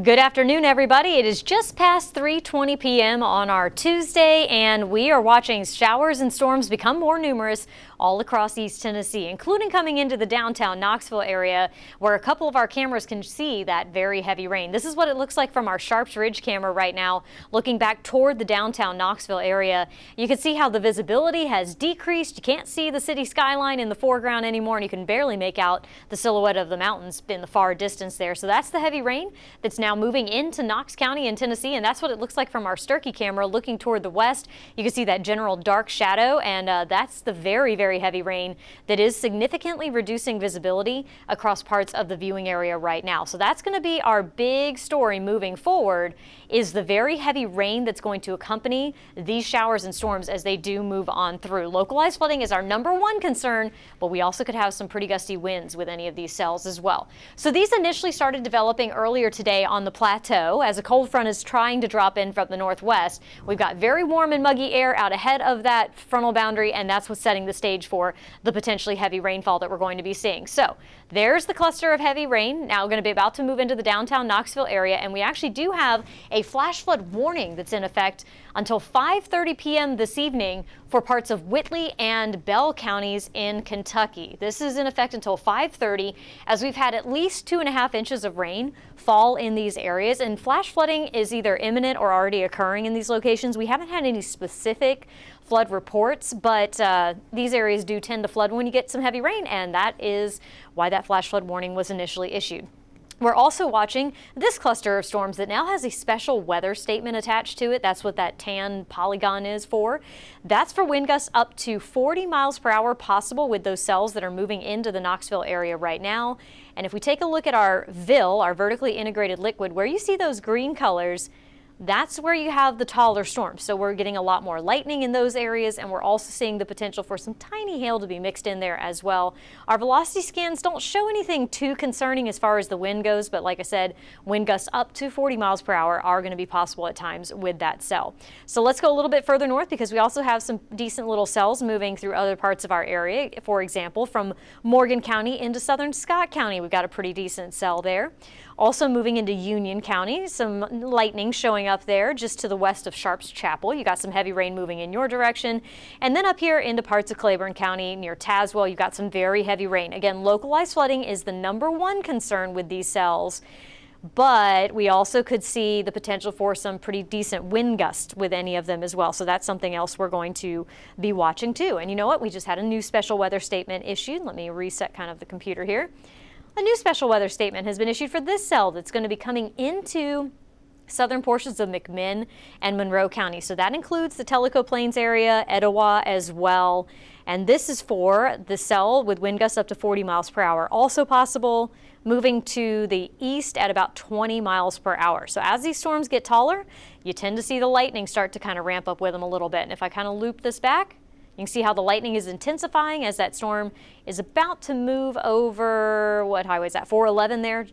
Good afternoon, everybody. It is just past 3:20 p.m. on our Tuesday, and we are watching showers and storms become more numerous all across East Tennessee, including coming into the downtown Knoxville area, where a couple of our cameras can see that very heavy rain. This is what it looks like from our Sharps Ridge camera right now, looking back toward the downtown Knoxville area. You can see how the visibility has decreased. You can't see the city skyline in the foreground anymore, and you can barely make out the silhouette of the mountains in the far distance there. So that's the heavy rain that's now moving into Knox County in Tennessee, and that's what it looks like from our Sturkey camera looking toward the west. You can see that general dark shadow, and that's the very heavy rain that is significantly reducing visibility across parts of the viewing area right now. So that's going to be our big story moving forward, is the very heavy rain that's going to accompany these showers and storms as they do move on through. Localized flooding is our #1 concern, but we also could have some pretty gusty winds with any of these cells as well. So these initially started developing earlier today on the plateau as a cold front is trying to drop in from the northwest. We've got very warm and muggy air out ahead of that frontal boundary, and that's what's setting the stage for the potentially heavy rainfall that we're going to be seeing. So there's the cluster of heavy rain now going to be about to move into the downtown Knoxville area, and we actually do have a flash flood warning that's in effect until 5:30 p.m. this evening for parts of Whitley and Bell counties in Kentucky. This is in effect until 5:30, as we've had at least 2.5 inches of rain fall in these areas, and flash flooding is either imminent or already occurring in these locations. We haven't had any specific flood reports, but these areas do tend to flood when you get some heavy rain, and that is why that flash flood warning was initially issued. We're also watching this cluster of storms that now has a special weather statement attached to it. That's what that tan polygon is for. That's for wind gusts up to 40 miles per hour possible with those cells that are moving into the Knoxville area right now. And if we take a look at our VIL, our vertically integrated liquid, where you see those green colors, that's where you have the taller storms. So we're getting a lot more lightning in those areas, and we're also seeing the potential for some tiny hail to be mixed in there as well. Our velocity scans don't show anything too concerning as far as the wind goes, but like I said, wind gusts up to 40 miles per hour are going to be possible at times with that cell. So let's go a little bit further north, because we also have some decent little cells moving through other parts of our area. For example, from Morgan County into southern Scott County, we've got a pretty decent cell there. Also moving into Union County, some lightning showing up there just to the west of Sharps Chapel. You got some heavy rain moving in your direction. And then up here into parts of Claiborne County near Tazewell, you've got some very heavy rain. Again, localized flooding is the #1 concern with these cells, but we also could see the potential for some pretty decent wind gusts with any of them as well. So that's something else we're going to be watching too. And you know what? We just had a new special weather statement issued. Let me reset kind of the computer here. A new special weather statement has been issued for this cell that's going to be coming into southern portions of McMinn and Monroe County. So that includes the Tellico Plains area, Etowah as well. And this is for the cell with wind gusts up to 40 miles per hour. Also possible moving to the east at about 20 miles per hour. So as these storms get taller, you tend to see the lightning start to kind of ramp up with them a little bit. And if I kind of loop this back, you can see how the lightning is intensifying as that storm is about to move over, what highway is that, 411 there,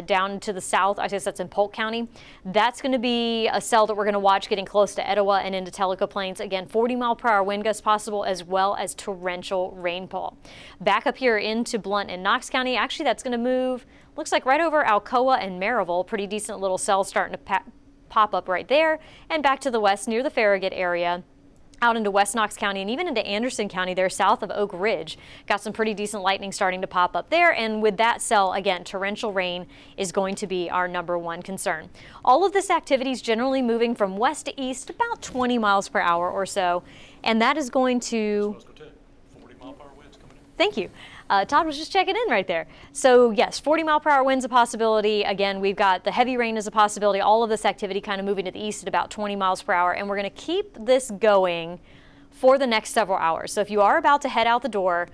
down to the south. I guess that's in Polk County. That's going to be a cell that we're going to watch getting close to Etowah and into Tellico Plains. Again, 40 mile per hour wind gusts possible, as well as torrential rainfall. Back up here into Blount and Knox County, actually that's going to move, looks like right over Alcoa and Maryville. Pretty decent little cell starting to pop up right there. And back to the west near the Farragut area, out into West Knox County and even into Anderson County there south of Oak Ridge. Got some pretty decent lightning starting to pop up there, and with that cell, again, torrential rain is going to be our #1 concern. All of this activity is generally moving from west to east about 20 miles per hour or so, and that is going to... 40 mile per hour winds coming in. Thank you. Todd was just checking in right there. So yes, 40 mile per hour winds a possibility. Again, we've got the heavy rain as a possibility. All of this activity kind of moving to the east at about 20 miles per hour. And we're going to keep this going for the next several hours. So if you are about to head out the door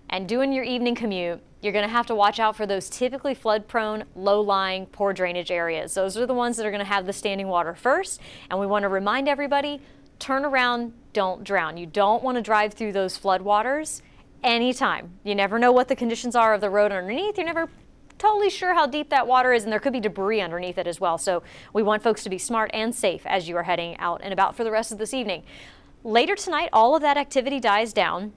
and doing your evening commute, you're going to have to watch out for those typically flood-prone, low-lying, poor drainage areas. Those are the ones that are going to have the standing water first. And we want to remind everybody, turn around, don't drown. You don't want to drive through those floodwaters anytime. You never know what the conditions are of the road underneath. You're never totally sure how deep that water is, and there could be debris underneath it as well. So we want folks to be smart and safe as you are heading out and about for the rest of this evening. Later tonight, all of that activity dies down.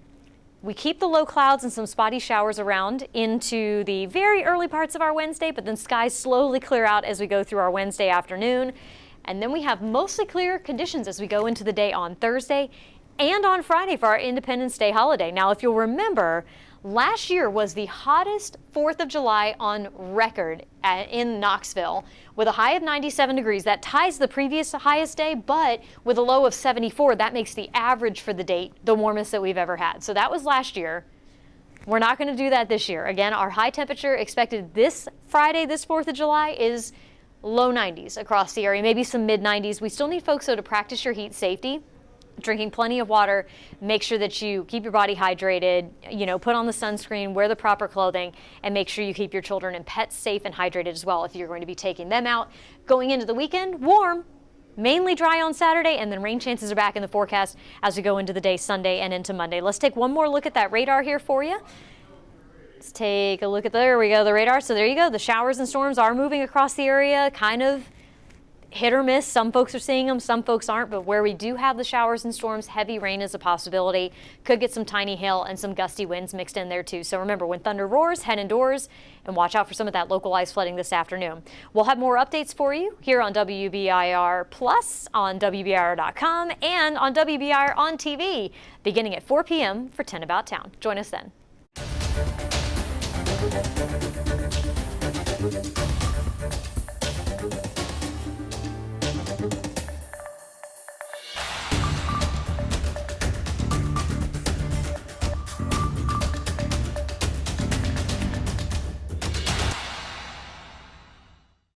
We keep the low clouds and some spotty showers around into the very early parts of our Wednesday, but then skies slowly clear out as we go through our Wednesday afternoon. And then we have mostly clear conditions as we go into the day on Thursday and on Friday for our Independence Day holiday. Now, if you'll remember, last year was the hottest 4th of July on record in Knoxville with a high of 97 degrees. That ties the previous highest day, but with a low of 74, that makes the average for the date the warmest that we've ever had. So that was last year. We're not going to do that this year. Again, our high temperature expected this Friday, this 4th of July, is low 90s across the area, maybe some mid 90s. We still need folks, though, to practice your heat safety. Drinking plenty of water, make sure that you keep your body hydrated, put on the sunscreen, wear the proper clothing, and make sure you keep your children and pets safe and hydrated as well if you're going to be taking them out. Going into the weekend, warm, mainly dry on Saturday, and then rain chances are back in the forecast as we go into the day Sunday and into Monday. Let's take one more look at that radar here for you. Let's take a look at, there we go, the radar. So there you go. The showers and storms are moving across the area, kind of hit or miss. Some folks are seeing them, some folks aren't, but where we do have the showers and storms, heavy rain is a possibility. Could get some tiny hail and some gusty winds mixed in there too. So remember, when thunder roars, head indoors and watch out for some of that localized flooding this afternoon. We'll have more updates for you here on WBIR Plus, on WBIR.com, and on WBIR on TV, beginning at 4 p.m. for 10 About Town. Join us then.